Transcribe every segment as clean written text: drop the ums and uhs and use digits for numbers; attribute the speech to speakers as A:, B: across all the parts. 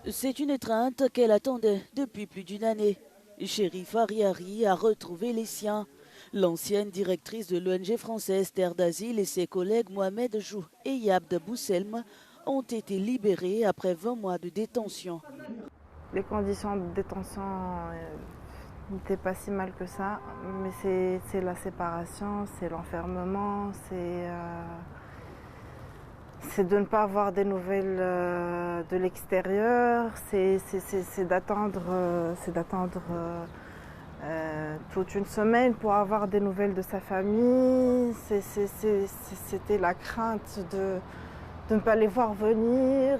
A: C'est une étreinte qu'elle attendait depuis plus d'une année. Chérif Ariari a retrouvé les siens. L'ancienne directrice de l'ONG française Terre d'Asile et ses collègues Mohamed Jou et Yabd Bousselm ont été libérés après 20 mois de détention.
B: Les conditions de détention n'étaient pas si mal que ça, mais c'est la séparation, c'est l'enfermement, c'est de ne pas avoir des nouvelles de l'extérieur, c'est d'attendre toute une semaine pour avoir des nouvelles de sa famille. C'était la crainte de ne pas les voir venir.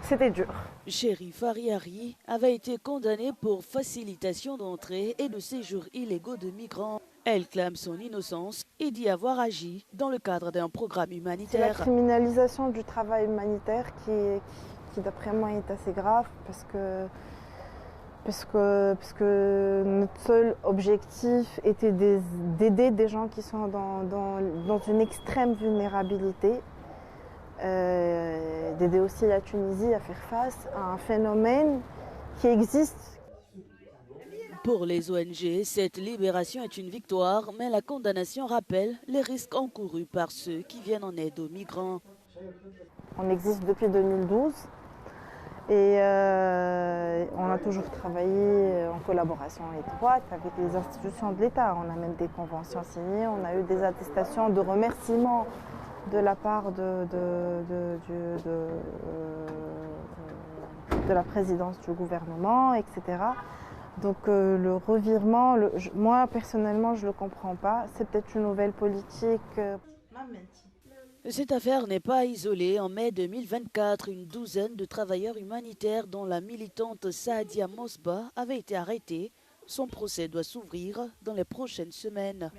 B: C'était dur.
A: Chérif Ariari avait été condamnée pour facilitation d'entrée et de séjour illégaux de migrants. Elle clame son innocence et dit avoir agi dans le cadre d'un programme
B: C'est la
A: humanitaire.
B: criminalisation du travail humanitaire qui d'après moi, est assez grave parce que notre seul objectif était d'aider des gens qui sont dans une extrême vulnérabilité, d'aider aussi la Tunisie à faire face à un phénomène qui existe.
A: Pour les ONG, cette libération est une victoire, mais la condamnation rappelle les risques encourus par ceux qui viennent en aide aux migrants.
B: On existe depuis 2012 et on a toujours travaillé en collaboration étroite avec les institutions de l'État. On a même des conventions signées, on a eu des attestations de remerciements de la part de la présidence du gouvernement, etc. Donc le revirement, moi personnellement je ne le comprends pas. C'est peut-être une nouvelle politique.
A: Cette affaire n'est pas isolée. En mai 2024, une douzaine de travailleurs humanitaires dont la militante Saadia Mosba avait été arrêtée. Son procès doit s'ouvrir dans les prochaines semaines.